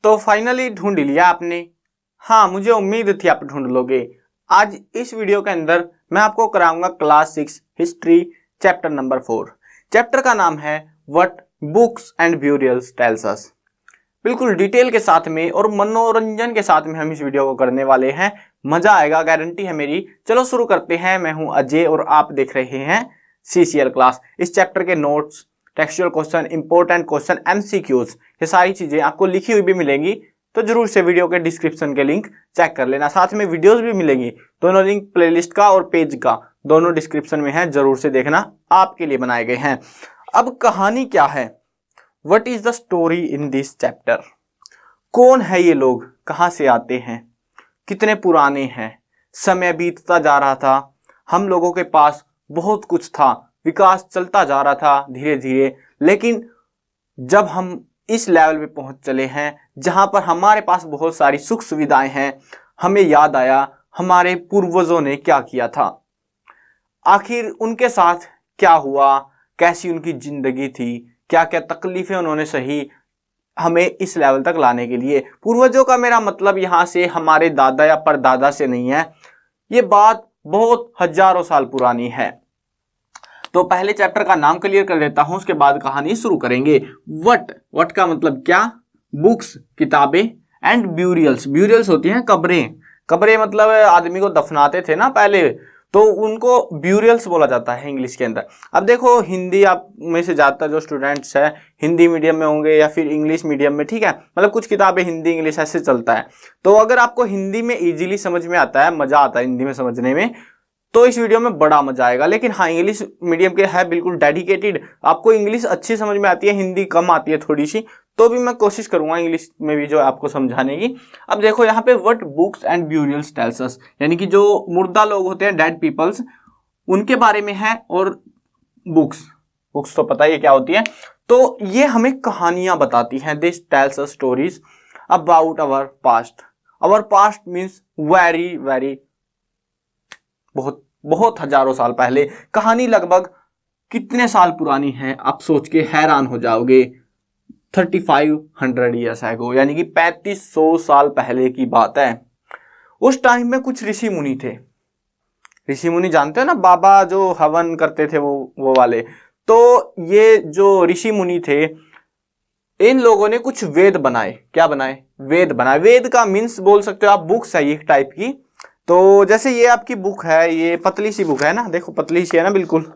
तो फाइनली ढूंढ लिया आपने। हाँ, मुझे उम्मीद थी आप ढूंढ लोगे। आज इस वीडियो के अंदर मैं आपको कराऊंगा class 6 history chapter number 4। Chapter का नाम है what books and burials tells us. बिल्कुल डिटेल के साथ में और मनोरंजन के साथ में हम इस वीडियो को करने वाले हैं। मजा आएगा, गारंटी है मेरी। चलो शुरू करते हैं। मैं हूं अजय और आप देख रहे हैं CCL क्लास। इस चैप्टर के notes, textual question, important question, MCQs, ये सारी चीजें आपको लिखी हुई भी मिलेंगी। तो जरूर से वीडियो के डिस्क्रिप्शन के लिंक चेक कर लेना। साथ में वीडियोस भी मिलेंगी, दोनों लिंक प्लेलिस्ट का और पेज का दोनों डिस्क्रिप्शन में है, जरूर से देखना, आपके लिए बनाए गए हैं। अब कहानी क्या है, what is the story in this chapter. कौन है ये लोग, कहां से आते हैं, कितने पुराने हैं। समय बीतता जा रहा था, हम लोगों के पास बहुत कुछ था, विकास चलता जा रहा था धीरे धीरे, लेकिन जब हम इस लेवल पे पहुंच चले हैं जहां पर हमारे पास बहुत सारी सुख सुविधाएं हैं, हमें याद आया हमारे पूर्वजों ने क्या किया था, आखिर उनके साथ क्या हुआ, कैसी उनकी जिंदगी थी, क्या क्या तकलीफें उन्होंने सही हमें इस लेवल तक लाने के लिए। पूर्वजों का मेरा मतलब यहाँ से हमारे दादा या परदादा से नहीं है, ये बात बहुत हजारों साल पुरानी है। तो पहले चैप्टर का नाम क्लियर कर देता हूं, उसके बाद कहानी शुरू करेंगे। व्हाट का मतलब क्या, बुक्स किताबें, एंड ब्यूरियल्स, ब्यूरियल्स होती हैं कब्रें। कब्रें मतलब आदमी को दफनाते थे ना पहले, तो उनको ब्यूरियल्स बोला जाता है इंग्लिश के अंदर। अब देखो, हिंदी आप में से ज़्यादातर जो स्टूडेंट्स हैं हिंदी मीडियम में होंगे या फिर इंग्लिश मीडियम में, ठीक है, मतलब कुछ किताबें हिंदी इंग्लिश ऐसे चलता है। तो अगर आपको हिंदी में इजीली समझ में आता है, मजा आता है हिंदी में समझने में, तो इस वीडियो में बड़ा मजा आएगा। लेकिन हाँ, इंग्लिश मीडियम के है बिल्कुल डेडिकेटेड, आपको इंग्लिश अच्छी समझ में आती है, हिंदी कम आती है थोड़ी सी, तो भी मैं कोशिश करूंगा इंग्लिश में भी जो आपको समझाने की। अब देखो यहाँ पे what books and burials tells us, यानी कि जो मुर्दा लोग होते हैं, डेड पीपल्स, उनके बारे में है। और बुक्स तो पता ही है क्या होती है। तो ये हमें कहानियां बताती हैं। This tells us stories about our past. Our past means very very, बहुत बहुत हजारों साल पहले। कहानी लगभग कितने साल पुरानी है, आप सोच के हैरान हो जाओगे। 3500 ईयर्स एगो, यानी कि 3500 साल पहले की बात है। उस टाइम में कुछ ऋषि मुनि थे। ऋषि मुनि जानते हो ना, बाबा जो हवन करते थे वो वाले। तो ये जो ऋषि मुनि थे, इन लोगों ने कुछ वेद बनाए। क्या बनाए? वेद बनाए। वेद का मीन्स बोल सकते हो आप बुक्स है एक टाइप की। तो जैसे ये आपकी बुक है, ये पतली सी बुक है ना, देखो पतली सी है ना, बिल्कुल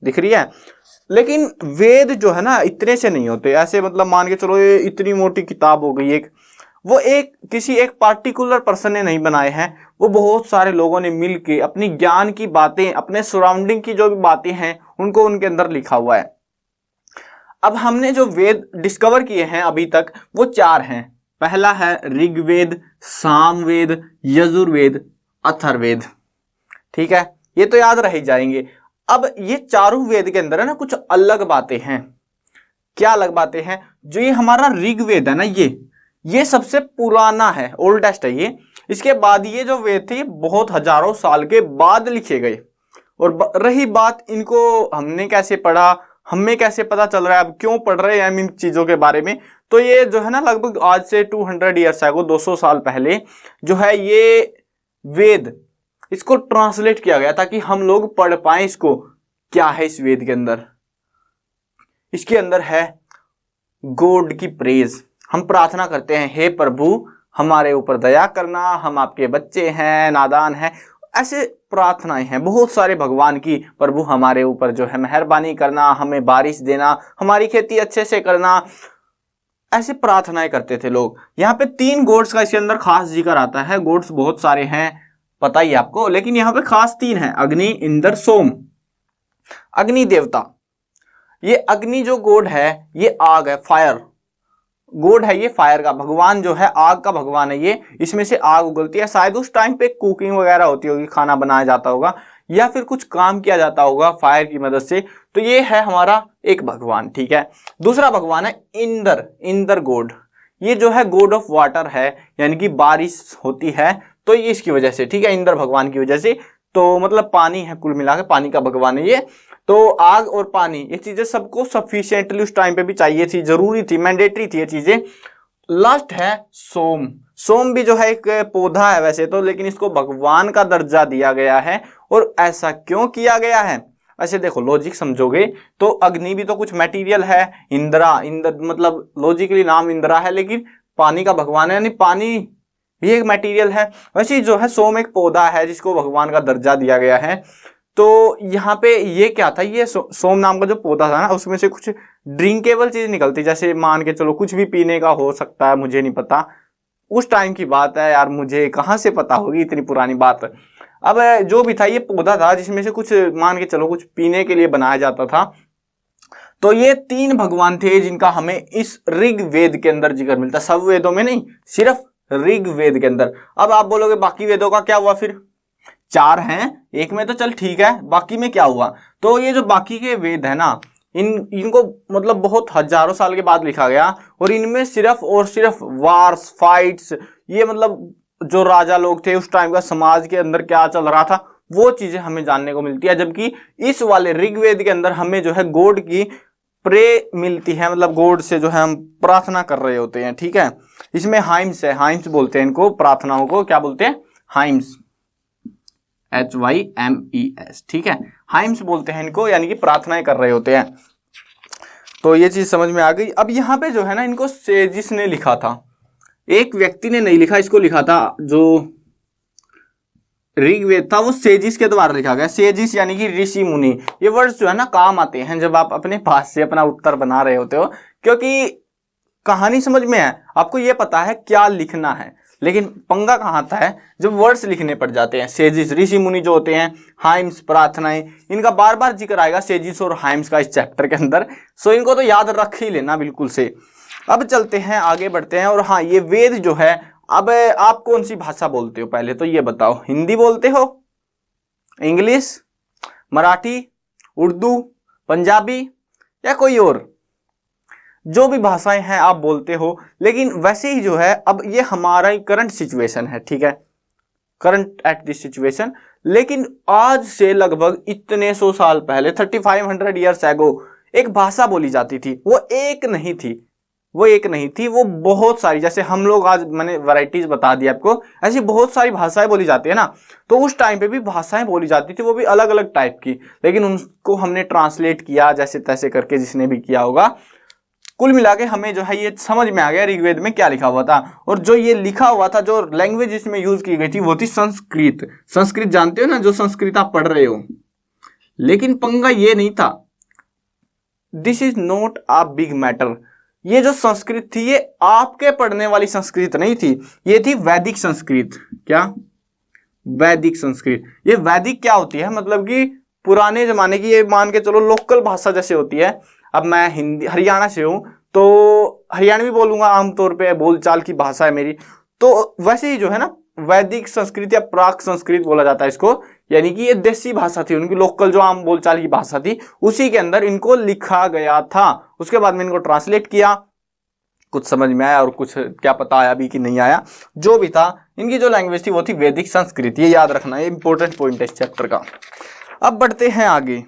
दिख रही है। लेकिन वेद जो है ना इतने से नहीं होते, ऐसे मतलब मान के चलो ये इतनी मोटी किताब हो गई एक, वो एक किसी एक पार्टिकुलर पर्सन ने नहीं बनाए हैं, वो बहुत सारे लोगों ने मिलके अपनी ज्ञान की बातें, अपने सराउंडिंग की जो भी बातें हैं, उनको उनके अंदर लिखा हुआ है। अब हमने जो वेद डिस्कवर किए हैं अभी तक, वो 4 हैं। पहला है ऋग्वेद, सामवेद, यजुर्वेद, अथर्ववेद। ठीक है, ये तो याद रह ही जाएंगे। अब ये चारों वेद के अंदर है ना कुछ अलग बातें हैं। क्या अलग बातें हैं? जो ये हमारा ऋग्वेद है ना, ये सबसे पुराना है, ओल्डेस्ट है ये। इसके बाद ये जो वेद थे बहुत हजारों साल के बाद लिखे गए। और रही बात इनको हमने कैसे पढ़ा, हमें कैसे पता चल रहा है, अब क्यों पढ़ रहे हैं हम इन चीजों के बारे में, तो ये जो है ना लगभग आज से 200 ईयर्स अगो, 200 साल पहले जो है ये वेद, इसको ट्रांसलेट किया गया ताकि हम लोग पढ़ पाए इसको। क्या है इस वेद के अंदर? इसके अंदर है गॉड की प्रेज। हम प्रार्थना करते हैं, हे प्रभु हमारे ऊपर दया करना, हम आपके बच्चे हैं, नादान हैं, ऐसे प्रार्थनाएं हैं बहुत सारे भगवान की। प्रभु हमारे ऊपर जो है मेहरबानी करना, हमें बारिश देना, हमारी खेती अच्छे से करना, ऐसे प्रार्थनाएं करते थे लोग। यहाँ पे 3 गॉड्स का इसके अंदर खास जिक्र आता है। गॉड्स बहुत सारे हैं पता ही आपको, लेकिन यहाँ पे खास 3 हैं, अग्नि, इंद्र, सोम। अग्नि देवता, ये अग्नि जो गॉड है ये आग है, फायर गॉड है ये, फायर का भगवान जो है, आग का भगवान है ये। इसमें से आग उगलती है। शायद उस टाइम पे कुकिंग वगैरह होती होगी, खाना बनाया जाता होगा या फिर कुछ काम किया जाता होगा फायर की मदद से। तो ये है हमारा एक भगवान। ठीक है, दूसरा भगवान है इंद्र गॉड। ये जो है गॉड ऑफ वाटर है, यानी कि बारिश होती है तो ये इसकी वजह से, ठीक है, इंद्र भगवान की वजह से। तो मतलब पानी है, कुल मिला के पानी का भगवान है ये। तो आग और पानी, ये चीजें सबको सफिशिएंटली उस टाइम पे भी चाहिए थी, जरूरी थी, मैंडेटरी थी ये चीजें। लास्ट है सोम। सोम भी जो है एक पौधा है वैसे तो, लेकिन इसको भगवान का दर्जा दिया गया है। और ऐसा क्यों किया गया है? ऐसे देखो, लॉजिक समझोगे तो अग्नि भी तो कुछ मटेरियल है, इंद्र मतलब लॉजिकली नाम इंद्रा है, लेकिन पानी का भगवान है, यानी पानी भी एक मटेरियल है। वैसे जो है सोम एक पौधा है जिसको भगवान का दर्जा दिया गया है। तो यहाँ पे ये क्या था, ये सोम नाम का जो पौधा था ना, उसमें से कुछ ड्रिंकेबल चीज निकलती, जैसे मान के चलो कुछ भी पीने का हो सकता है, मुझे नहीं पता, उस टाइम की बात है यार, मुझे कहाँ से पता होगी, इतनी पुरानी बात। अब जो भी था ये पौधा था जिसमें से कुछ मान के चलो कुछ पीने के लिए बनाया जाता था। तो ये 3 भगवान थे जिनका हमें इस ऋग्वेद के अंदर जिक्र मिलता है, सब वेदों में नहीं, सिर्फ ऋग्वेद के अंदर। अब आप बोलोगे बाकी वेदों का क्या हुआ? फिर 4 हैं, एक में तो चल ठीक है, बाकी में क्या हुआ? तो ये जो बाकी के वेद है ना, इनको मतलब बहुत हजारों साल के बाद लिखा गया, और इनमें सिर्फ और सिर्फ वार्स, फाइट्स, ये मतलब जो राजा लोग थे उस टाइम का समाज के अंदर क्या चल रहा था वो चीजें हमें जानने को मिलती है। जबकि इस वाले ऋग्वेद के अंदर हमें जो है गॉड की प्रे मिलती है, मतलब गॉड से जो है हम प्रार्थना कर रहे होते हैं, ठीक है। इसमें हाइम्स है, हाइम्स बोलते हैं इनको, प्रार्थनाओं को क्या बोलते हैं? हाइम्स, HYMES, ठीक है, हाइम्स बोलते हैं इनको, यानी कि प्रार्थनाएं कर रहे होते हैं। तो ये चीज समझ में आ गई। अब यहाँ पे जो है ना, इनको सेजिस ने लिखा था, एक व्यक्ति ने नहीं लिखा, इसको लिखा था जो ऋग्वेद था वो सेजिस के द्वारा लिखा गया। सेजिस यानी कि ऋषि मुनि। ये वर्ड्स जो है ना काम आते हैं जब आप अपने पास से अपना उत्तर बना रहे होते हो, क्योंकि कहानी समझ में है, आपको ये पता है क्या लिखना है, लेकिन पंगा कहाँ आता है जब वर्ड्स लिखने पड़ जाते हैं। सेजिस ऋषि मुनि जो होते हैं, हाइम्स प्रार्थनाएं, इनका बार बार जिक्र आएगा सेजिस और हाइम्स का इस चैप्टर के अंदर, सो इनको तो याद रख ही लेना बिल्कुल से। अब चलते हैं आगे बढ़ते हैं। और हाँ, ये वेद जो है, अब आप कौन सी भाषा बोलते हो पहले तो ये बताओ? हिंदी बोलते हो, इंग्लिश, मराठी, उर्दू, पंजाबी या कोई और? जो भी भाषाएं हैं आप बोलते हो, लेकिन वैसे ही जो है अब ये हमारा ही करंट सिचुएशन है, ठीक है, करंट एट दिस सिचुएशन। लेकिन आज से लगभग इतने 100 साल पहले, 3500 ईयर्स एगो, एक भाषा बोली जाती थी। वो एक नहीं थी, वो बहुत सारी, जैसे हम लोग आज मैंने वैरायटीज बता दी आपको, ऐसी बहुत सारी भाषाएं बोली जाती है ना। तो उस टाइम पे भी भाषाएं बोली जाती थी, वो भी अलग अलग टाइप की, लेकिन उनको हमने ट्रांसलेट किया जैसे तैसे करके, जिसने भी किया होगा। कुल मिला के हमें जो है ये समझ में आ गया ऋग्वेद में क्या लिखा हुआ था। और जो ये लिखा हुआ था, जो लैंग्वेज इसमें यूज की गई थी वो थी संस्कृत। संस्कृत जानते हो ना, जो संस्कृत आप पढ़ रहे हो। लेकिन पंगा ये नहीं था, this is not a big matter. ये जो संस्कृत थी ये आपके पढ़ने वाली संस्कृत नहीं थी, ये थी वैदिक संस्कृत। क्या? वैदिक संस्कृत। ये वैदिक क्या होती है? मतलब कि पुराने जमाने की, ये मान के चलो लोकल भाषा जैसे होती है। अब मैं हिंदी हरियाणा से हूँ तो हरियाणवी बोलूंगा, आमतौर पे बोलचाल की भाषा है मेरी। तो वैसे ही जो है ना, वैदिक संस्कृत या प्राक संस्कृत बोला जाता है इसको, यानी कि ये देसी भाषा थी उनकी, लोकल जो आम बोलचाल की भाषा थी, उसी के अंदर इनको लिखा गया था। उसके बाद में इनको ट्रांसलेट किया, कुछ समझ में आया और कुछ क्या पता आया भी कि नहीं आया। जो भी था, इनकी जो लैंग्वेज थी वो थी वैदिक संस्कृत। ये याद रखना, ये इंपॉर्टेंट पॉइंट है इस चैप्टर का। अब बढ़ते हैं आगे।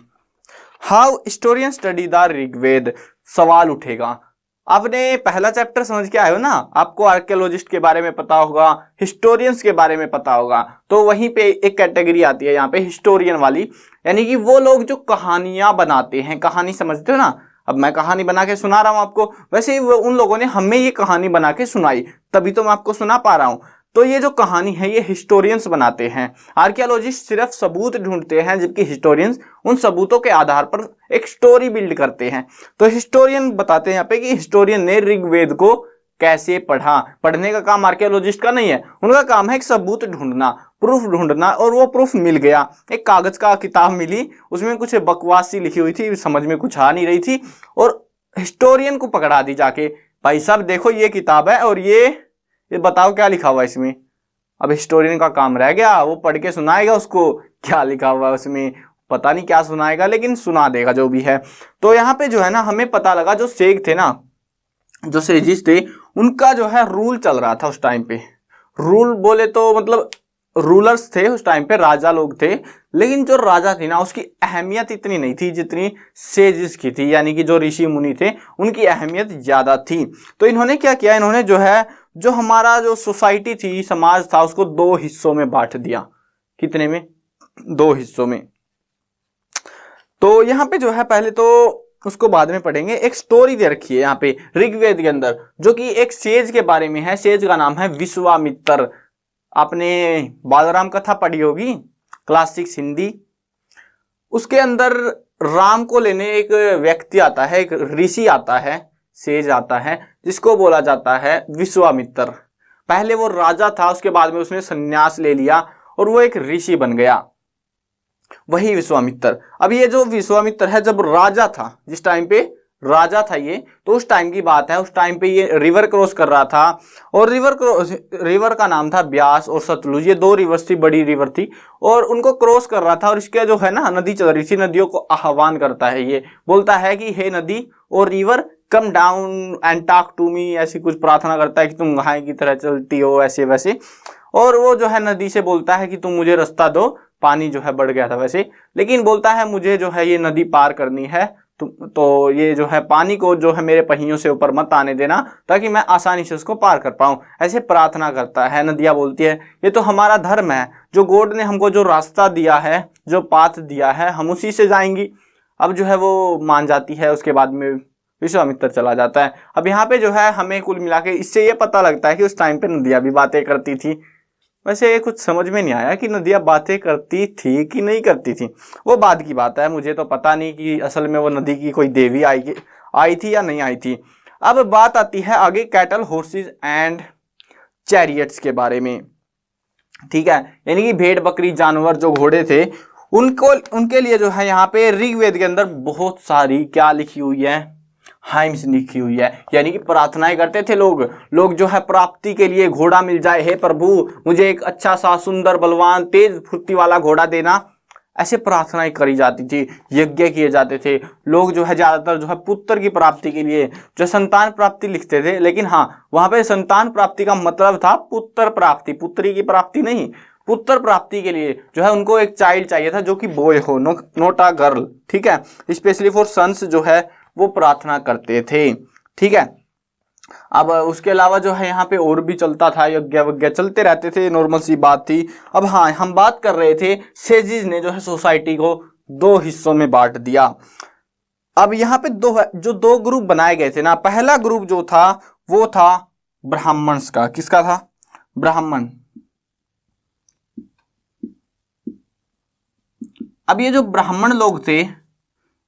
How historian study the Rigveda. सवाल उठेगा, आपने पहला चैप्टर समझ के आए हो ना, आपको आर्कियोलॉजिस्ट के बारे में पता होगा, हिस्टोरियंस के बारे में पता होगा। तो वहीं पे एक कैटेगरी आती है यहाँ पे हिस्टोरियन वाली, यानी कि वो लोग जो कहानियां बनाते हैं। कहानी समझते हो ना, अब मैं कहानी बना के सुना रहा हूं आपको, वैसे ही उन लोगों ने हमें ये कहानी बना के सुनाई, तभी तो मैं आपको सुना पा रहा हूं। तो ये जो कहानी है ये हिस्टोरियंस बनाते हैं। आर्कियोलॉजिस्ट सिर्फ सबूत ढूंढते हैं, जबकि हिस्टोरियंस उन सबूतों के आधार पर एक स्टोरी बिल्ड करते हैं। तो हिस्टोरियन बताते हैं यहाँ पे कि हिस्टोरियन ने ऋग्वेद को कैसे पढ़ा। पढ़ने का काम आर्कियोलॉजिस्ट का नहीं है, उनका काम है एक सबूत ढूंढना, प्रूफ ढूंढना, और वो प्रूफ मिल गया। एक कागज का किताब मिली, उसमें कुछ बकवास सी लिखी हुई थी, समझ में कुछ आ नहीं रही थी, और हिस्टोरियन को पकड़ा दी जाके, भाई साहब देखो ये किताब है और ये बताओ क्या लिखा हुआ है इसमें। अब हिस्टोरियन का काम रह गया, वो पढ़ के सुनाएगा उसको क्या लिखा हुआ है उसमें, पता नहीं क्या सुनाएगा, लेकिन सुना देगा जो भी है। तो यहाँ पे जो है ना, हमें पता लगा जो सेज थे ना, जो सेजिस थे, उनका जो है रूल चल रहा था उस टाइम पे। रूल बोले तो मतलब रूलर्स थे उस टाइम पे, राजा लोग थे, लेकिन जो राजा थी ना उसकी अहमियत इतनी नहीं थी जितनी सेजिस की थी, यानी कि जो ऋषि मुनि थे उनकी अहमियत ज्यादा थी। तो इन्होंने क्या किया, इन्होंने जो है जो हमारा जो सोसाइटी थी, समाज था, उसको दो हिस्सों में बांट दिया। कितने में? दो हिस्सों में। तो यहाँ पे जो है पहले तो उसको बाद में पढ़ेंगे, एक स्टोरी दे रखी है यहाँ पे ऋग्वेद के अंदर, जो कि एक सेज के बारे में है। सेज का नाम है विश्वामित्र। आपने बालराम कथा पढ़ी होगी, क्लास 6 हिंदी। उसके अंदर राम को लेने एक व्यक्ति आता है, एक ऋषि आता है, सेज आता है, जिसको बोला जाता है विश्वामित्र। पहले वो राजा था, उसके बाद में उसने संन्यास ले लिया और वो एक ऋषि बन गया, वही विश्वामित्र। अब ये जो विश्वामित्र है, जब राजा था, जिस टाइम पे राजा था ये, तो उस टाइम की बात है। उस टाइम पे ये रिवर क्रॉस कर रहा था, और रिवर का नाम था ब्यास और सतलुज। ये दो रिवर्स थी, बड़ी रिवर थी, और उनको क्रॉस कर रहा था। और इसके जो है ना नदी चल रही थी, नदियों को आह्वान करता है, ये बोलता है कि हे नदी और river come down and talk to me, ऐसी कुछ प्रार्थना करता है कि तुम गाय की तरह चलती हो, ऐसे वैसे। और वो जो है नदी से बोलता है कि तुम मुझे रास्ता दो, पानी जो है बढ़ गया था वैसे, लेकिन बोलता है मुझे जो है ये नदी पार करनी है, तो ये जो है पानी को जो है मेरे पहियों से ऊपर मत आने देना, ताकि मैं आसानी से उसको पार कर पाऊं, ऐसे प्रार्थना करता है। नदियां बोलती है ये तो हमारा धर्म है, जो गॉड ने हमको जो रास्ता दिया है, जो पाथ दिया है, हम उसी से जाएंगी। अब जो है वो मान जाती है। उसके बाद में विश्वामित्र चला जाता है। अब यहाँ पे जो है हमें कुल मिला के इससे ये पता लगता है कि उस टाइम पे नदियां भी बातें करती थी। वैसे ये कुछ समझ में नहीं आया कि नदियां बातें करती थी कि नहीं करती थी, वो बाद की बात है। मुझे तो पता नहीं कि असल में वो नदी की कोई देवी आई थी या नहीं आई थी। अब बात आती है आगे कैटल, हॉर्सेस एंड चैरियट्स के बारे में, ठीक है। यानी कि भेड़ बकरी जानवर जो घोड़े थे, उनके लिए जो है यहाँ पे ऋग्वेद के अंदर बहुत सारी क्या लिखी हुई है, हाइम्स लिखी हुई है। यानी कि प्रार्थनाएं करते थे लोग जो है प्राप्ति के लिए घोड़ा मिल जाए, हे प्रभु मुझे एक अच्छा सा सुंदर बलवान तेज फुर्ती वाला घोड़ा देना, ऐसे प्रार्थनाएं करी जाती थी, यज्ञ किए जाते थे। लोग जो है ज्यादातर जो है पुत्र की प्राप्ति के लिए जो संतान प्राप्ति लिखते थे, लेकिन हाँ वहां पे संतान प्राप्ति का मतलब था पुत्र प्राप्ति, पुत्री की प्राप्ति नहीं। पुत्र प्राप्ति के लिए जो है उनको एक चाइल्ड चाहिए था जो कि बॉय हो, नॉट अ गर्ल, ठीक है। स्पेशली फॉर सन्स जो है वो प्रार्थना करते थे, ठीक है। अब उसके अलावा जो है यहाँ पे और भी चलता था, यज्ञ वज्ञ चलते रहते थे, नॉर्मल सी बात थी। अब हाँ, हम बात कर रहे थे सेजिस ने जो है सोसाइटी को दो हिस्सों में बांट दिया। अब यहाँ पे दो ग्रुप बनाए गए थे ना। पहला ग्रुप जो था वो था ब्राह्मण्स का। किसका था? ब्राह्मण। अब ये जो ब्राह्मण लोग थे,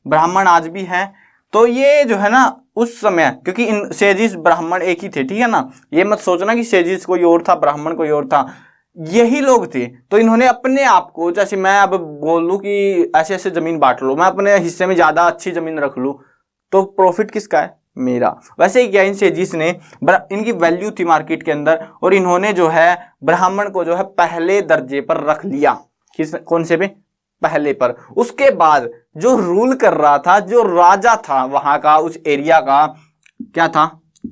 ब्राह्मण आज भी हैं, तो ये जो है ना उस समय, क्योंकि इन सेजिस ब्राह्मण एक ही थे, ठीक है ना, ये मत सोचना कि सेजिस कोई और था ब्राह्मण कोई और था, यही लोग थे। तो इन्होंने अपने आप को, जैसे मैं अब बोल लूं कि ऐसे ऐसे जमीन बांट लो, मैं अपने हिस्से में ज्यादा अच्छी जमीन रख लूं, तो प्रॉफिट किसका है? मेरा। वैसे ही क्या इन सेजिस ने, इनकी वैल्यू थी मार्केट के अंदर, और इन्होंने जो है ब्राह्मण को जो है पहले दर्जे पर रख लिया। कौन से पे? पहले पर। उसके बाद जो रूल कर रहा था, जो राजा था वहां का, उस एरिया का, क्या था?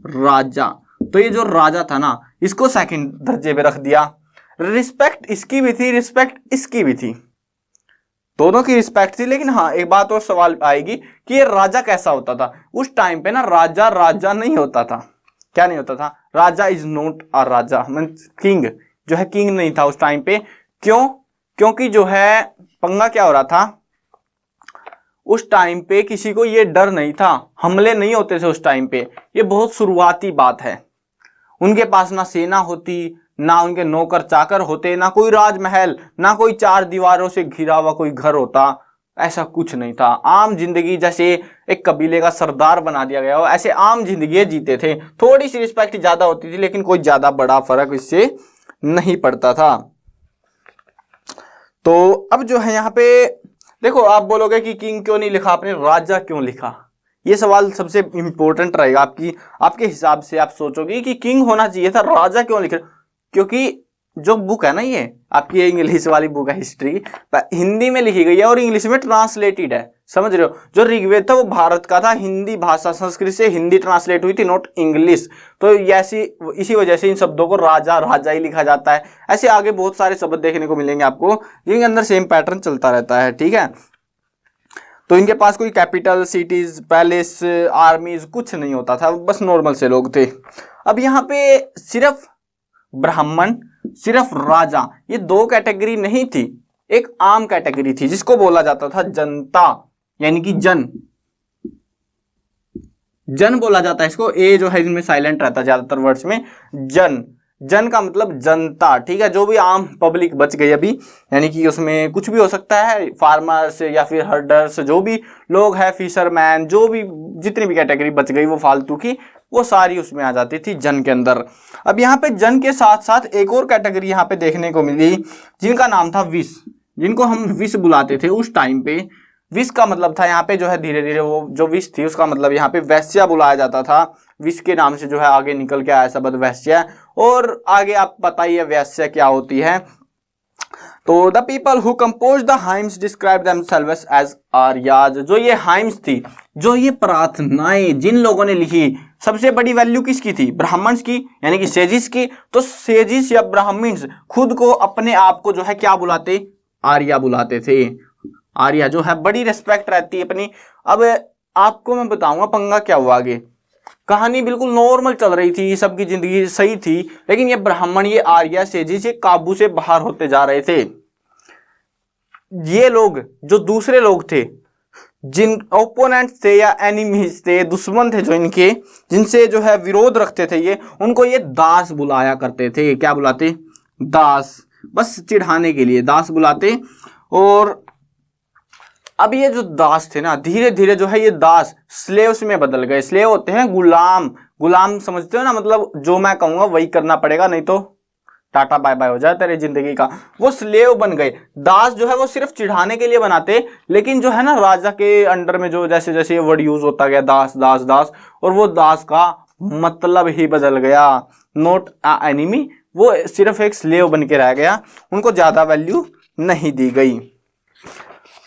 राजा। तो ये जो राजा था ना, इसको सेकंड दर्जे पे रख दिया। रिस्पेक्ट इसकी भी थी, रिस्पेक्ट इसकी भी थी, दोनों की रिस्पेक्ट थी। लेकिन हाँ, एक बात और सवाल आएगी कि ये राजा कैसा होता था? उस टाइम पे ना राजा नहीं होता था। क्या नहीं होता था? Raja is not a raja, means king जो है, किंग नहीं था उस टाइम पे। क्यों? क्योंकि जो है पंगा क्या हो रहा था उस टाइम पे, किसी को ये डर नहीं था, हमले नहीं होते थे उस टाइम पे। ये बहुत शुरुआती बात है। उनके पास ना सेना होती, ना उनके नौकर चाकर होते, ना कोई राजमहल, ना कोई 4 दीवारों से घिरा हुआ कोई घर होता, ऐसा कुछ नहीं था। आम जिंदगी, जैसे एक कबीले का सरदार बना दिया गया हो, ऐसे आम जिंदगी जीते थे। थोड़ी सी रिस्पेक्ट ज्यादा होती थी, लेकिन कोई ज्यादा बड़ा फर्क इससे नहीं पड़ता था। तो अब जो है यहाँ पे देखो, आप बोलोगे कि किंग क्यों नहीं लिखा आपने, राजा क्यों लिखा? ये सवाल सबसे इंपॉर्टेंट रहेगा आपके हिसाब से। आप सोचोगे कि किंग होना चाहिए था, राजा क्यों लिखा? क्योंकि जो बुक है ना, ये आपकी इंग्लिश वाली बुक है हिस्ट्री, हिंदी में लिखी गई है और इंग्लिश में ट्रांसलेटेड है, समझ रहे हो। जो ऋग्वेद था वो भारत का था, हिंदी भाषा, संस्कृत से हिंदी ट्रांसलेट हुई थी, नॉट इंग्लिश। तो ऐसी इसी वजह से इन शब्दों को राजा राजा ही लिखा जाता है। ऐसे आगे बहुत सारे शब्द देखने को मिलेंगे आपको जिनके अंदर सेम पैटर्न चलता रहता है, ठीक है। तो इनके पास कोई कैपिटल, सिटीज, पैलेस, आर्मीज कुछ नहीं होता था, बस नॉर्मल से लोग थे। अब यहाँ पे सिर्फ ब्राह्मण, सिर्फ राजा, ये दो कैटेगरी नहीं थी, एक आम कैटेगरी थी जिसको बोला जाता था जनता, यानी कि जन बोला जाता है इसको। ए जो है इनमें साइलेंट रहता है ज्यादातर वर्ड्स में। जन का मतलब जनता, ठीक है। जो भी आम पब्लिक बच गई अभी, यानी कि उसमें कुछ भी हो सकता है, फार्मर्स या फिर हर्डर्स, जो भी लोग हैं, फिशरमैन, जो भी जितनी भी कैटेगरी बच गई वो फालतू की, वो सारी उसमें आ जाती थी जन के अंदर। अब यहाँ पे जन के साथ साथ एक और कैटेगरी यहाँ पे देखने को मिली जिनका नाम था विश, जिनको हम विश बुलाते थे उस टाइम पे। विश का मतलब था यहाँ पे जो है धीरे धीरे वो जो विश थी उसका मतलब यहाँ पे वैश्या बुलाया जाता था। विश के नाम से जो है आगे निकल के आया शब्द वैश्या, और आगे आप बताइए वैश्या क्या होती है। तो the people who compose the hymns describe themselves as Aryas. जो ये हाइम्स थी, जो ये प्रार्थनाएं जिन लोगों ने लिखी, सबसे बड़ी वैल्यू किसकी थी? ब्राह्मण्स की, यानी कि सेजिस की। तो सेजिस या ब्राह्मण्स खुद को, अपने आप को जो है क्या बुलाते? आर्या बुलाते थे। आर्या जो है बड़ी रिस्पेक्ट रहती है अपनी। अब आपको मैं बताऊंगा पंगा क्या हुआ आगे। कहानी बिल्कुल नॉर्मल चल रही थी, सबकी जिंदगी सही थी, लेकिन ये ब्राह्मण, ये आर्या, सेजिस, ये काबू से बाहर होते जा रहे थे। ये लोग जो दूसरे लोग थे, जिन ओपोनेंट्स थे या एनिमीज थे, दुश्मन थे जो इनके, जिनसे जो है विरोध रखते थे ये, उनको ये दास बुलाया करते थे। क्या बुलाते? दास, बस चिढ़ाने के लिए दास बुलाते। और अब ये जो दास थे ना, धीरे धीरे जो है ये दास स्लेव्स में बदल गए। स्लेव होते हैं गुलाम, गुलाम समझते हो ना, मतलब जो मैं कहूंगा वही करना पड़ेगा, नहीं तो टाटा बाय बाय हो जाए तेरी जिंदगी का। वो स्लेव बन गए। दास जो है वो सिर्फ चिढ़ाने के लिए बनाते, लेकिन जो है ना राजा के अंडर में जो जैसे जैसे ये वर्ड यूज होता गया, दास दास दास, और वो दास का मतलब ही बदल गया। नॉट अ एनिमी, वो सिर्फ एक स्लेव बन के रह गया, उनको ज्यादा वैल्यू नहीं दी गई।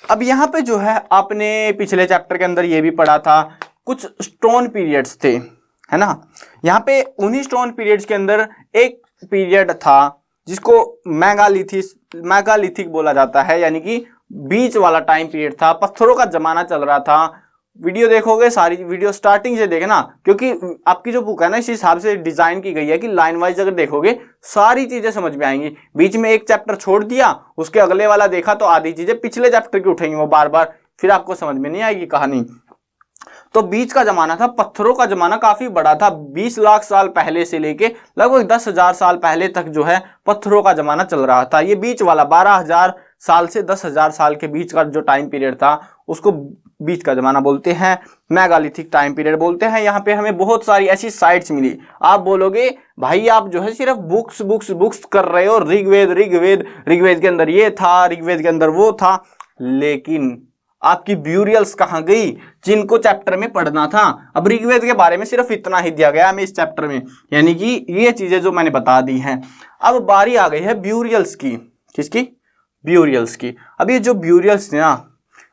अब यहाँ पे जो है आपने पिछले चैप्टर के अंदर ये भी पढ़ा था, कुछ स्टोन पीरियड्स थे, है ना। यहाँ पे उन्हीं स्टोन पीरियड्स के अंदर एक पीरियड था जिसको मैगालिथिक बोला जाता है, यानी कि बीच वाला टाइम पीरियड था। पत्थरों का जमाना चल रहा था। वीडियो देखोगे, सारी वीडियो स्टार्टिंग से देखना, क्योंकि आपकी जो बुक है ना इस हिसाब से डिजाइन की गई है कि लाइन वाइज अगर देखोगे सारी चीजें समझ में आएंगी। बीच में एक चैप्टर छोड़ दिया, उसके अगले वाला देखा तो आधी चीजें पिछले चैप्टर की उठेंगी वो बार बार, फिर आपको समझ में नहीं आएगी कहानी। तो बीच का जमाना था, पत्थरों का जमाना काफी बड़ा था। 20 लाख साल पहले से लेके लगभग 10,000 साल पहले तक जो है पत्थरों का जमाना चल रहा था। ये बीच वाला 12,000 साल से 10,000 साल के बीच का जो टाइम पीरियड था उसको बीच का जमाना बोलते हैं, मैगालिथिक टाइम पीरियड बोलते हैं। यहाँ पे हमें बहुत सारी ऐसी साइट्स मिली। आप बोलोगे भाई आप जो है सिर्फ बुक्स बुक्स बुक्स कर रहे हो, ऋग्वेद ऋग्वेद ऋग्वेद के अंदर ये था, ऋग्वेद के अंदर वो था, लेकिन आपकी ब्यूरियल्स कहाँ गई जिनको चैप्टर में पढ़ना था? अब ऋग्वेद के बारे में सिर्फ इतना ही दिया गया हमें इस चैप्टर में, यानी कि ये चीजें जो मैंने बता दी हैं। अब बारी आ गई है ब्यूरियल्स की। किसकी? ब्यूरियल्स की। अब ये जो ब्यूरियल्स थी ना,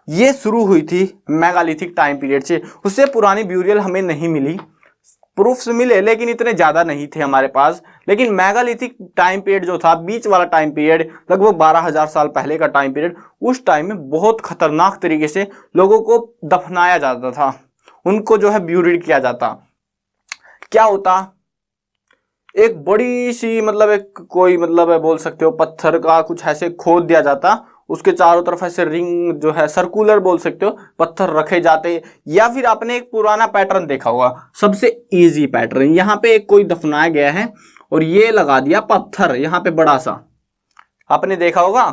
ये शुरू हुई थी मैगालिथिक टाइम पीरियड से। उससे पुरानी ब्यूरियल हमें नहीं मिली, प्रूफ्स मिले लेकिन इतने ज्यादा नहीं थे हमारे पास। लेकिन मैगालिथिक टाइम पीरियड जो था, बीच वाला टाइम पीरियड, लगभग 12,000 साल पहले का टाइम पीरियड, उस टाइम में बहुत खतरनाक तरीके से लोगों को दफनाया जाता था, उनको जो है ब्यूरिड किया जाता। क्या होता? एक बड़ी सी मतलब एक कोई मतलब बोल सकते हो पत्थर का कुछ ऐसे खोद दिया जाता, उसके चारों तरफ ऐसे रिंग जो है सर्कुलर बोल सकते हो पत्थर रखे जाते। या फिर आपने एक पुराना पैटर्न देखा होगा, सबसे इजी पैटर्न, यहाँ पे एक कोई दफनाया गया है और ये लगा दिया पत्थर यहाँ पे बड़ा सा। आपने देखा होगा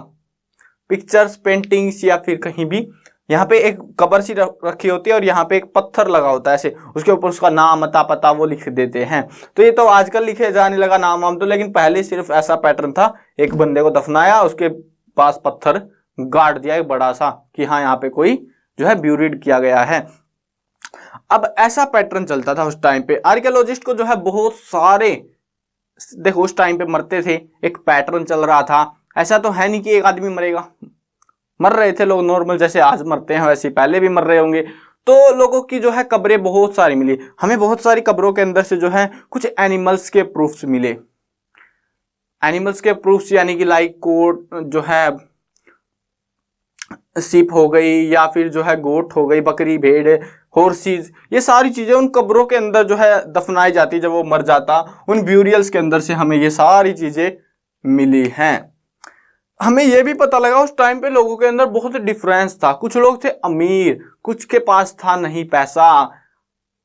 पिक्चर्स, पेंटिंग्स या फिर कहीं भी, यहाँ पे एक कबर सी रखी होती है और यहाँ पे एक पत्थर लगा होता है ऐसे, उसके ऊपर उसका नाम, अता, पता वो लिख देते हैं। तो ये तो आजकल लिखे जाने लगा नाम वाम तो, लेकिन पहले सिर्फ ऐसा पैटर्न था, एक बंदे को दफनाया, उसके पास पत्थर गाड़ दिया एक बड़ा सा कि हाँ यहाँ पे कोई जो है ब्यूरिड किया गया है। अब ऐसा पैटर्न चलता था उस टाइम पे। आर्कियोलॉजिस्ट को जो है बहुत सारे, देखो उस टाइम पे मरते थे, एक पैटर्न चल रहा था। ऐसा तो है नहीं कि एक आदमी मरेगा, मर रहे थे लोग नॉर्मल, जैसे आज मरते हैं वैसे पहले भी मर रहे होंगे। तो लोगों की जो है कब्रें बहुत सारी मिली हमें। बहुत सारी कब्रों के अंदर से जो है कुछ एनिमल्स के प्रूफ्स मिले। एनिमल्स के प्रूफ्स यानी कि लाइक कोट जो है सीप हो गई, या फिर जो है गोट हो गई, बकरी, भेड़, हॉर्सेस, ये सारी चीजें उन कब्रों के अंदर जो है दफनाई जाती। जब वो मर जाता उन ब्यूरियल्स के अंदर से हमें ये सारी चीजें मिली हैं। हमें ये भी पता लगा उस टाइम पे लोगों के अंदर बहुत डिफरेंस था। कुछ लोग थे अमीर, कुछ के पास था नहीं पैसा,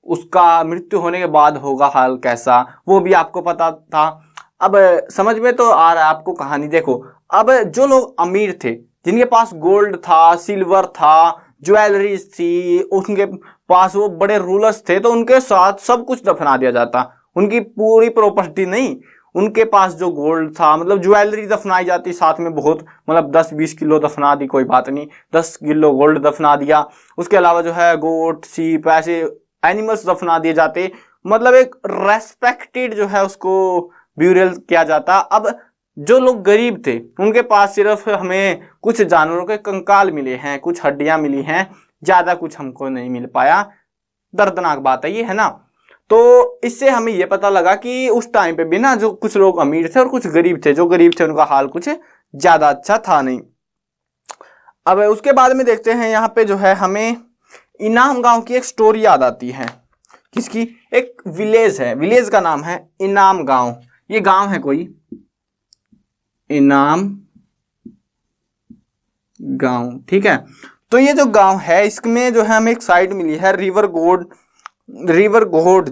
उसका मृत्यु होने के बाद होगा हाल कैसा वो भी आपको पता था। अब समझ में तो आ रहा है आपको कहानी। देखो, अब जो लोग अमीर थे, जिनके पास गोल्ड था, सिल्वर था, ज्वेलरीज थी, उनके पास वो बड़े रूलर्स थे, तो उनके साथ सब कुछ दफना दिया जाता। उनकी पूरी प्रॉपर्टी नहीं, उनके पास जो गोल्ड था, मतलब ज्वेलरी दफनाई जाती साथ में बहुत, मतलब 10-20 किलो दफना दी, कोई बात नहीं, 10 किलो गोल्ड दफना दिया। उसके अलावा जो है गोट, सीप, ऐसे एनिमल्स दफना दिए जाते। मतलब एक रेस्पेक्टेड जो है उसको ब्यूरियल किया जाता। अब जो लोग गरीब थे उनके पास सिर्फ हमें कुछ जानवरों के कंकाल मिले हैं, कुछ हड्डियां मिली हैं, ज्यादा कुछ हमको नहीं मिल पाया। दर्दनाक बात है ये, है ना। तो इससे हमें यह पता लगा कि उस टाइम पे भी ना जो कुछ लोग अमीर थे और कुछ गरीब थे। जो गरीब थे उनका हाल कुछ ज्यादा अच्छा था नहीं। अब उसके बाद में देखते हैं यहाँ पे जो है हमें इनाम गांव की एक स्टोरी याद आती है। किसकी? एक विलेज है, विलेज का नाम है इनाम गांव। ये गांव है कोई इनाम गांव, ठीक है। तो ये जो गांव है इसमें जो है हमें एक साइट मिली है रिवर घोड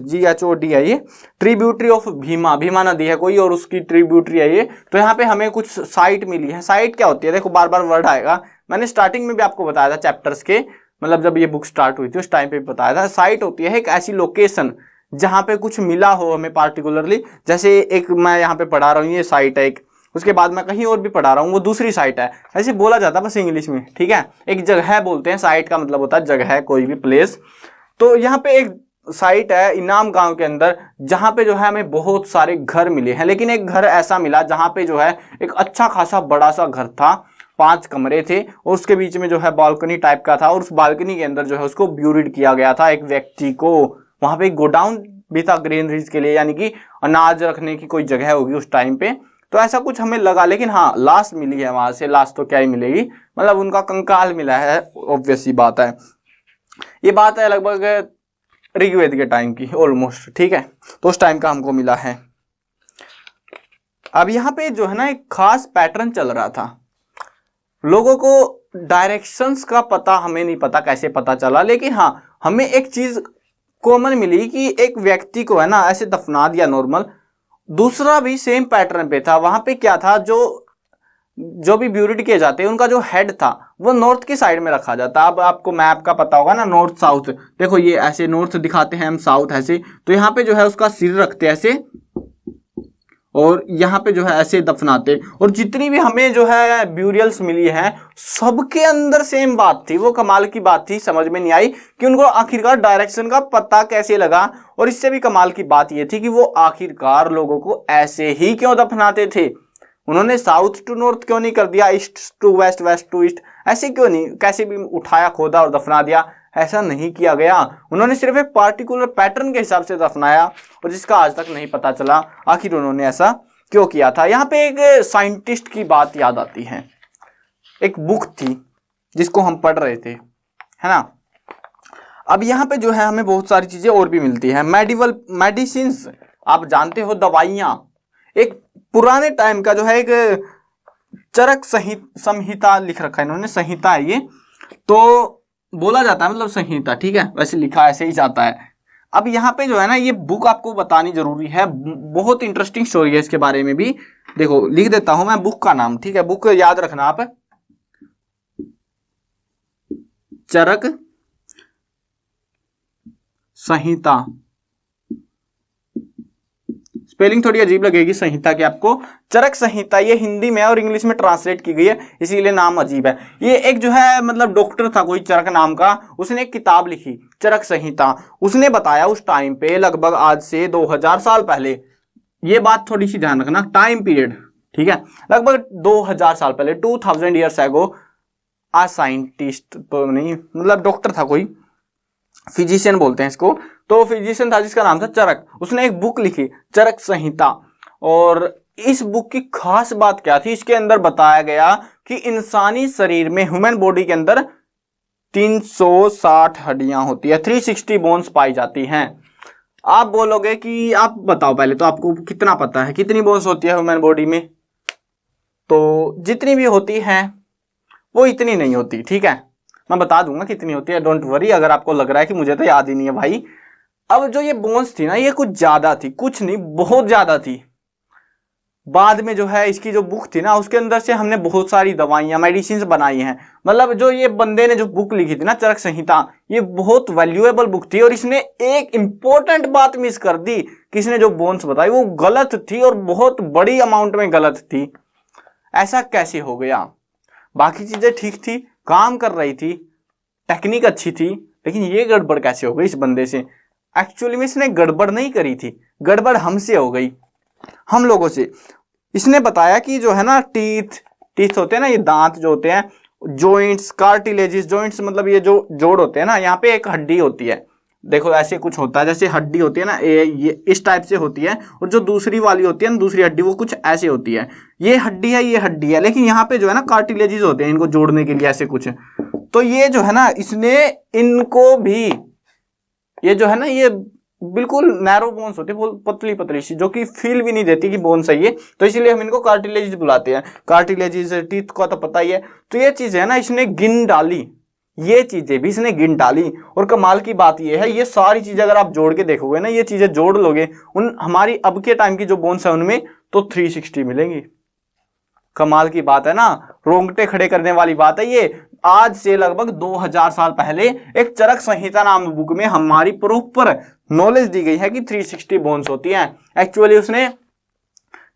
GHOD है ये, ट्रिब्यूटरी ऑफ भीमा, भीमा नदी है कोई और उसकी ट्रिब्यूटरी है ये। तो यहाँ पे हमें कुछ साइट मिली है। साइट क्या होती है? देखो बार बार वर्ड आएगा, मैंने स्टार्टिंग में भी आपको बताया था चैप्टर्स के, मतलब जब ये बुक स्टार्ट हुई थी उस टाइम पे भी बताया था। साइट होती है एक ऐसी लोकेशन जहाँ पे कुछ मिला हो हमें पार्टिकुलरली। जैसे एक मैं यहाँ पे पढ़ा रहा हूँ, ये साइट है एक, उसके बाद मैं कहीं और भी पढ़ा रहा हूँ वो दूसरी साइट है, ऐसे बोला जाता है बस इंग्लिश में, ठीक है। एक जगह बोलते हैं, साइट का मतलब होता है जगह, कोई भी प्लेस। तो यहाँ पे एक साइट है इनाम गांव के अंदर जहां पे जो है हमें बहुत सारे घर मिले हैं। लेकिन एक घर ऐसा मिला जहां पे जो है एक अच्छा खासा बड़ा सा घर था, 5 कमरे थे और उसके बीच में जो है बालकनी टाइप का था और उस बालकनी के अंदर जो है उसको ब्यूरिड किया गया था एक व्यक्ति को। वहां पे एक गोडाउन भी था ग्रेनरीज के लिए, यानी कि अनाज रखने की कोई जगह होगी उस टाइम पे। तो ऐसा कुछ हमें लगा, लेकिन हाँ लाश मिली है वहां से। लाश तो क्या ही मिलेगी, मतलब उनका कंकाल मिला है, ऑब्वियस सी बात है। ये बात है लगभग ऋग्वेद के टाइम की ऑलमोस्ट, ठीक है। तो उस टाइम का हमको मिला है। अब यहाँ पे जो है ना एक खास पैटर्न चल रहा था। लोगों को डायरेक्शंस का पता हमें नहीं पता कैसे पता चला, लेकिन हाँ हमें एक चीज कॉमन मिली कि एक व्यक्ति को है ना ऐसे दफना दिया नॉर्मल। दूसरा भी सेम पैटर्न पे था। वहां पे क्या था, जो भी ब्यूरिड किए जाते हैं उनका जो हेड था वो नॉर्थ की साइड में रखा जाता। अब आपको मैप का पता होगा ना, नॉर्थ साउथ, देखो ये ऐसे नॉर्थ दिखाते हैं हम, साउथ ऐसे। तो यहाँ पे जो है उसका सिर रखते हैं ऐसे और यहाँ पे जो है ऐसे दफनाते। और जितनी भी हमें जो है ब्यूरियल्स मिली है सबके अंदर सेम बात थी। वो कमाल की बात थी, समझ में नहीं आई कि उनको आखिरकार डायरेक्शन का पता कैसे लगा। और इससे भी कमाल की बात ये थी कि वो आखिरकार लोगों को ऐसे ही क्यों दफनाते थे। उन्होंने साउथ टू नॉर्थ क्यों नहीं कर दिया, east to west, west to east, ऐसे क्यों नहीं, कैसे भी उठाया खोदा और दफना दिया, ऐसा नहीं किया गया। उन्होंने सिर्फ एक पार्टिकुलर पैटर्न के हिसाब से दफनाया और जिसका आज तक नहीं पता चला आखिर उन्होंने ऐसा क्यों किया था। यहाँ पे एक साइंटिस्ट की बात याद आती है। एक बुक थी जिसको हम पढ़ रहे थे, है ना। अब यहाँ पे जो है हमें बहुत सारी चीजें और भी मिलती है। मेडिसिन्स, आप जानते हो दवाइयाँ। एक पुराने टाइम का जो है एक चरक संहिता लिख रखा है इन्होंने, संहिता है ये, तो बोला जाता है मतलब संहिता, ठीक है, वैसे लिखा ऐसे ही जाता है। अब यहाँ पे जो है ना ये बुक आपको बतानी जरूरी है, बहुत इंटरेस्टिंग स्टोरी है इसके बारे में भी। देखो लिख देता हूं मैं बुक का नाम, ठीक है, बुक याद रखना आप, चरक संहिता। स्पेलिंग थोड़ी अजीब लगेगी संहिता की आपको, चरक संहिता। ये हिंदी में और इंग्लिश में ट्रांसलेट की गई है इसीलिए नाम अजीब है। ये एक जो है मतलब डॉक्टर था कोई चरक नाम का, उसने एक किताब लिखी चरक संहिता। उसने बताया उस टाइम पे लगभग आज से 2000 साल पहले, ये बात थोड़ी सी ध्यान रखना टाइम पीरियड, ठीक है, लगभग 2000 साल पहले, 2000 ईयर्स एगो, आ साइंटिस्ट तो नहीं, मतलब डॉक्टर था कोई, फिजिशियन बोलते हैं इसको। तो फिजिशियन था जिसका नाम था चरक। उसने एक बुक लिखी चरक संहिता। और इस बुक की खास बात क्या थी, इसके अंदर बताया गया कि इंसानी शरीर में, ह्यूमन बॉडी के अंदर 360 हड्डियां होती है, 360 बोन्स पाई जाती हैं। आप बोलोगे कि आप बताओ पहले तो आपको कितना पता है, कितनी बोन्स होती है ह्यूमन बॉडी में? तो जितनी भी होती है वो इतनी नहीं होती, ठीक है, मैं बता दूंगा कितनी होती है, डोंट वरी। अगर आपको लग रहा है कि मुझे तो याद ही नहीं है भाई, अब जो ये बोन्स थी ना ये कुछ ज्यादा थी, कुछ नहीं बहुत ज्यादा थी। बाद में जो है इसकी जो बुक थी ना उसके अंदर से हमने बहुत सारी दवाइयां, मेडिसिन बनाई हैं। मतलब जो ये बंदे ने जो बुक लिखी थी ना चरक संहिता, ये बहुत वैल्यूएबल बुक थी। और इसने एक इंपॉर्टेंट बात मिस कर दी कि इसने जो बोन्स बताई वो गलत थी, और बहुत बड़ी अमाउंट में गलत थी। ऐसा कैसे हो गया? बाकी चीजें ठीक थी, काम कर रही थी, टेक्निक अच्छी थी, लेकिन ये गड़बड़ कैसे हो गई इस बंदे से? एक्चुअली में इसने गड़बड़ नहीं करी थी, गड़बड़ हमसे हो गई, हम लोगों से। इसने बताया कि जो है ना टीथ होते हैं ना, ये दांत जो होते हैं, जॉइंट्स, कार्टिलेजेस, जॉइंट्स मतलब ये जो जोड़ होते हैं ना, यहाँ पे एक हड्डी होती है, देखो ऐसे कुछ होता है, जैसे हड्डी होती है ना ये इस टाइप से होती है, और जो दूसरी वाली होती है ना दूसरी हड्डी, वो कुछ ऐसे होती है। ये हड्डी है, ये हड्डी है, लेकिन यहाँ पे जो है ना कार्टिलेजेस होते हैं इनको जोड़ने के लिए, ऐसे कुछ। तो ये जो है ना इसने इनको भी, ये जो है ना ये बिल्कुल नैरो बोन्स होती है, बहुत पतली पतली सी, जो कि फील भी नहीं देती कि बोन्स है ये, तो इसीलिए हम इनको कार्टिलेजेस बुलाते हैं। कार्टिलेजेस टीथ का तो पता ही है। तो ये चीज है ना इसने गिन डाली, ये चीजें भी इसने गिन डाली। और कमाल की बात ये है, ये सारी चीजें अगर आप जोड़ के देखोगे ना, ये चीजें जोड़ लोगे उन हमारी अब के टाइम की जो बोन्स है उनमें, तो 360 मिलेंगी। कमाल की बात है ना, रोंगटे खड़े करने वाली बात है ये। आज से लगभग 2000 साल पहले एक चरक संहिता नाम बुक में हमारी प्रॉपर नॉलेज दी गई है कि 360 बोन्स होती हैं। एक्चुअली उसने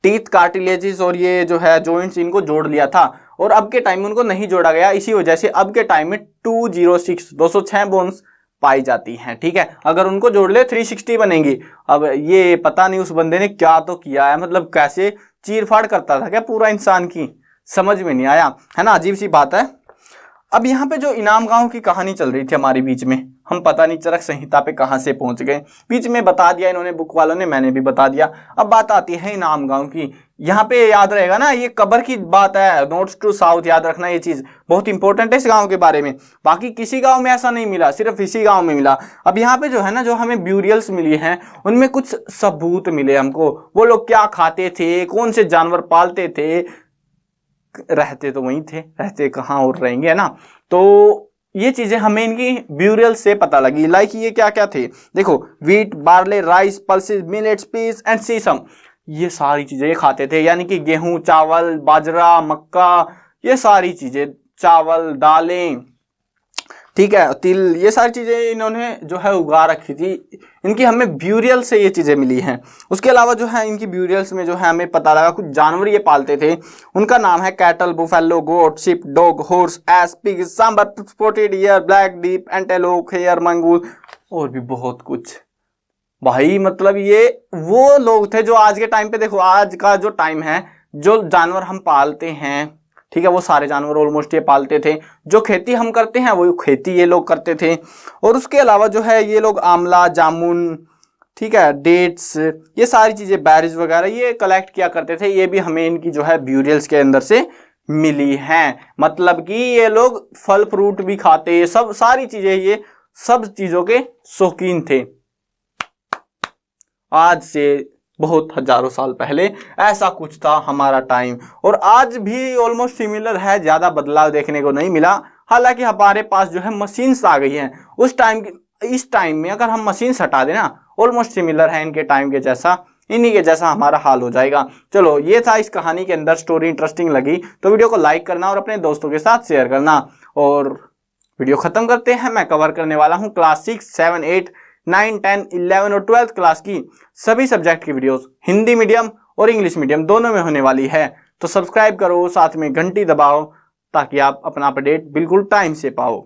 टीथ, कार्टिलेजेस और ये जो है जॉइंट्स, इनको जोड़ लिया था, और अब के टाइम में उनको नहीं जोड़ा गया। इसी वजह से अब के टाइम में 206 बोन्स पाई जाती हैं, ठीक है। अगर उनको जोड़ ले 360 बनेंगी। अब ये पता नहीं उस बंदे ने क्या तो किया है, मतलब कैसे चीरफाड़ करता था क्या पूरा इंसान की, समझ में नहीं आया, है ना, अजीब सी बात है। अब यहाँ पे जो इनाम गांव की कहानी चल रही थी हमारी बीच में, हम पता नहीं चरक संहिता पे कहाँ से पहुंच गए। बीच में बता दिया इन्होंने, बुक वालों ने, मैंने भी बता दिया। अब बात आती है इनाम गांव की। यहाँ पे याद रहेगा ना, ये कबर की बात है, नॉर्थ टू साउथ, याद रखना, ये चीज बहुत इंपॉर्टेंट है इस गांव के बारे में। बाकी किसी गांव में ऐसा नहीं मिला, सिर्फ इसी गांव में मिला। अब यहाँ पे जो है ना, जो हमें ब्यूरियल्स मिली हैं उनमें कुछ सबूत मिले हमको, वो लोग क्या खाते थे, कौन से जानवर पालते थे, रहते तो वहीं थे, रहते कहाँ और रहेंगे, है ना। तो ये चीजें हमें इनकी ब्यूरियल से पता लगी। लाइक ये क्या क्या थे, देखो, wheat, barley, rice, pulses, millets, peas and sesame, ये सारी चीजें ये खाते थे। यानी कि गेहूं, चावल, बाजरा, मक्का, ये सारी चीजें, चावल, दालें, ठीक है, तिल, ये सारी चीजें इन्होंने जो है उगा रखी थी। इनकी हमें ब्यूरियल से ये चीजें मिली हैं। उसके अलावा जो है इनकी ब्यूरियल्स में जो है हमें पता लगा कुछ जानवर ये पालते थे, उनका नाम है cattle, buffalo, goat, sheep, dog, horse, ass, pig, sambar, spotted deer, black deep, antelope, hare, mongoose, और भी बहुत कुछ। भाई मतलब ये वो लोग थे जो आज के टाइम पे, देखो आज का जो टाइम है, जो जानवर हम पालते हैं, ठीक है, वो सारे जानवर ऑलमोस्ट ये पालते थे। जो खेती हम करते हैं वो खेती ये लोग करते थे। और उसके अलावा जो है ये लोग आंवला, जामुन, ठीक है, डेट्स, ये सारी चीजें, बैरीज वगैरह ये कलेक्ट किया करते थे। ये भी हमें इनकी जो है ब्यूरियल्स के अंदर से मिली हैं। मतलब कि ये लोग फल फ्रूट भी खाते, सब सारी चीजें, ये सब चीजों के शौकीन थे। आज से बहुत हजारों साल पहले ऐसा कुछ था हमारा टाइम, और आज भी ऑलमोस्ट सिमिलर है, ज्यादा बदलाव देखने को नहीं मिला। हालांकि हमारे पास जो है मशीन्स आ गई हैं। उस टाइम इस टाइम में अगर हम मशीन्स हटा देना, ऑलमोस्ट सिमिलर है इनके टाइम के जैसा, इन्हीं के जैसा हमारा हाल हो जाएगा। चलो, ये था इस कहानी के अंदर। स्टोरी इंटरेस्टिंग लगी तो वीडियो को लाइक करना और अपने दोस्तों के साथ शेयर करना। और वीडियो खत्म करते हैं। मैं कवर करने वाला हूँ क्लास 6, 7, 8, 9, 10, 11 और 12th क्लास की सभी सब्जेक्ट की वीडियोस, हिंदी मीडियम और इंग्लिश मीडियम दोनों में होने वाली है। तो सब्सक्राइब करो, साथ में घंटी दबाओ, ताकि आप अपना अपडेट बिल्कुल टाइम से पाओ।